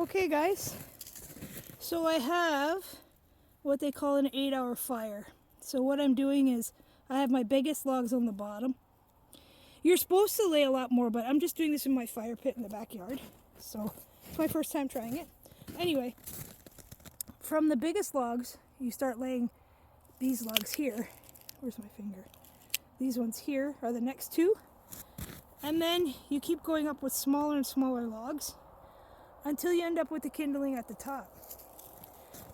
Okay guys, so I have what they call an 8-hour fire. So what I'm doing is I have my biggest logs on the bottom. You're supposed to lay a lot more, but I'm just doing this in my fire pit in the backyard. So it's my first time trying it. Anyway, from the biggest logs, you start laying these logs here. Where's my finger? These ones here are the next two. And then you keep going up with smaller and smaller logs until you end up with the kindling at the top.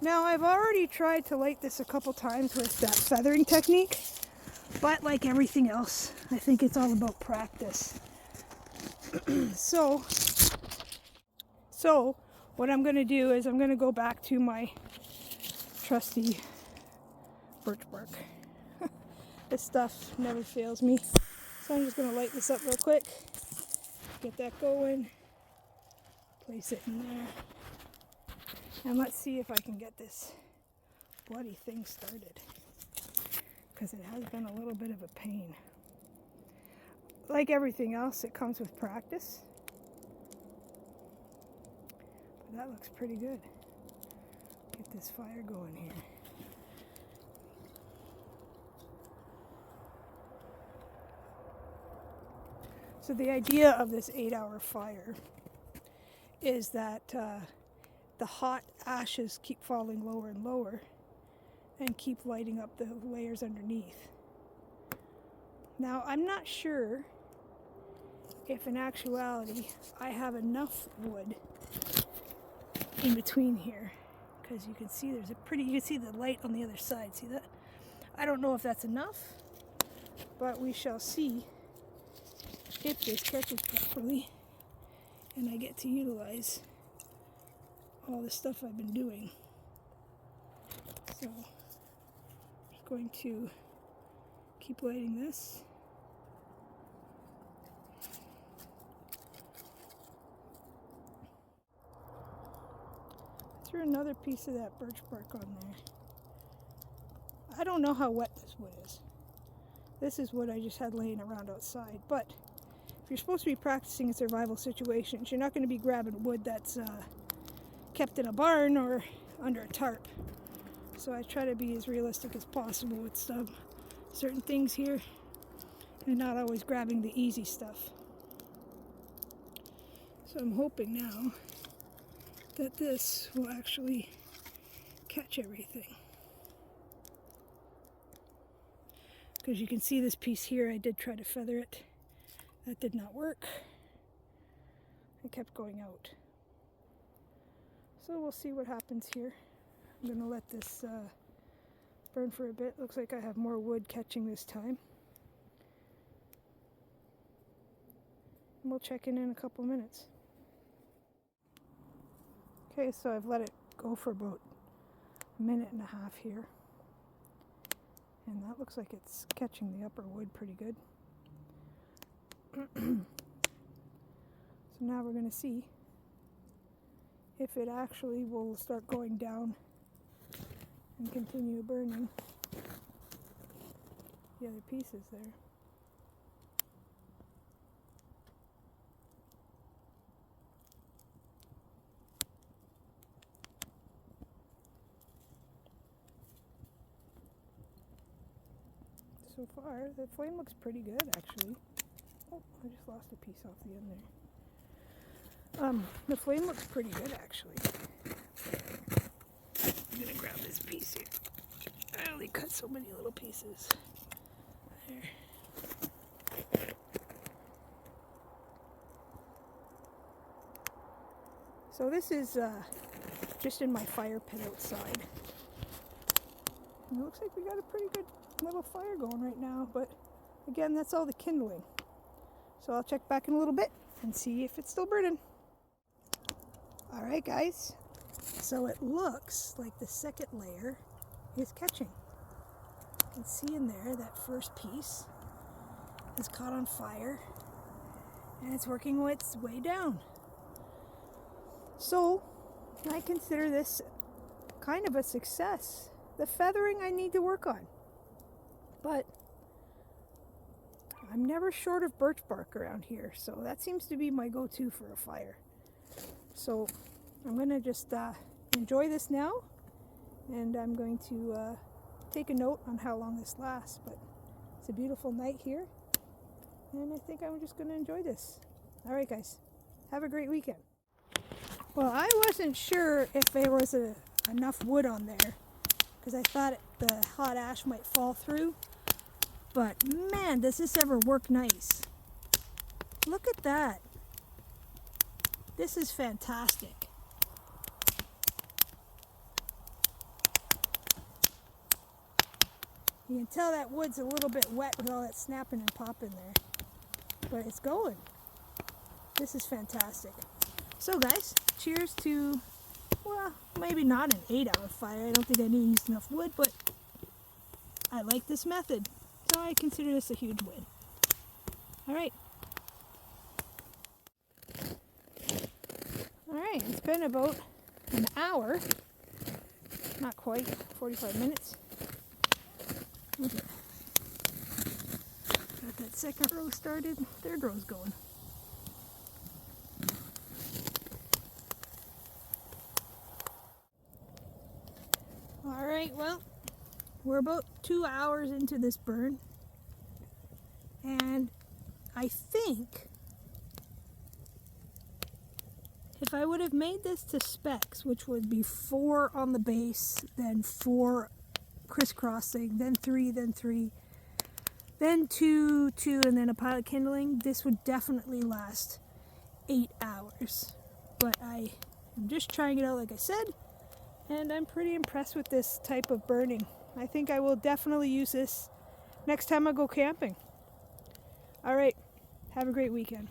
Now, I've already tried to light this a couple times with that feathering technique, but like everything else, I think it's all about practice. So what I'm going to do is I'm going to go back to my trusty birch bark. This stuff never fails me. So I'm just going to light this up real quick, get that going, place it in there, and let's see if I can get this bloody thing started, because it has been a little bit of a pain. Like everything else, it comes with practice, but that looks pretty good. Get this fire going here. So the idea of this 8-hour fire is that the hot ashes keep falling lower and lower and keep lighting up the layers underneath. Now, I'm not sure if in actuality I have enough wood in between here, because you can see you can see the light on the other side. See that? I don't know if that's enough, but we shall see if this catches properly and I get to utilize all the stuff I've been doing. So I'm just going to keep lighting this. Threw another piece of that birch bark on there. I don't know how wet this wood is. This is wood I just had laying around outside, but if you're supposed to be practicing in survival situations, you're not going to be grabbing wood that's kept in a barn or under a tarp. So I try to be as realistic as possible with certain things here and not always grabbing the easy stuff. So I'm hoping now that this will actually catch everything. Because you can see this piece here, I did try to feather it. That did not work. It kept going out. So we'll see what happens here. I'm going to let this burn for a bit. Looks like I have more wood catching this time. And we'll check in a couple minutes. Okay, so I've let it go for about a minute and a half here. And that looks like it's catching the upper wood pretty good. So now we're going to see if it actually will start going down and continue burning the other pieces there. So far, the flame looks pretty good actually. Oh, I just lost a piece off the end there. The flame looks pretty good actually. I'm gonna grab this piece here. I only cut so many little pieces. There. So this is just in my fire pit outside. And it looks like we got a pretty good little fire going right now, but again, that's all the kindling. So I'll check back in a little bit and see if it's still burning. All right, guys. So it looks like the second layer is catching. You can see in there that first piece is caught on fire and it's working its way down. So I consider this kind of a success. The feathering I need to work on, but I'm never short of birch bark around here, so that seems to be my go-to for a fire. So I'm going to just enjoy this now, and I'm going to take a note on how long this lasts, but it's a beautiful night here, and I think I'm just going to enjoy this. All right, guys, have a great weekend. Well, I wasn't sure if there was enough wood on there, because I thought the hot ash might fall through, but man, does this ever work nice. Look at that. This is fantastic. You can tell that wood's a little bit wet with all that snapping and popping there, but it's going. This is fantastic. So guys, cheers to, well, maybe not an 8-hour fire. I don't think I used enough wood, but I like this method. So I consider this a huge win. All right. All right, it's been about an hour. Not quite, 45 minutes. Okay. Got that second row started, third row's going. All right, well, we're about 2 hours into this burn, and I think if I would have made this to specs, which would be 4 on the base, then 4 crisscrossing, then 3, then 3, then 2, 2, and then a pilot kindling, this would definitely last 8 hours. But I am just trying it out, like I said, and I'm pretty impressed with this type of burning. I think I will definitely use this next time I go camping. All right, have a great weekend.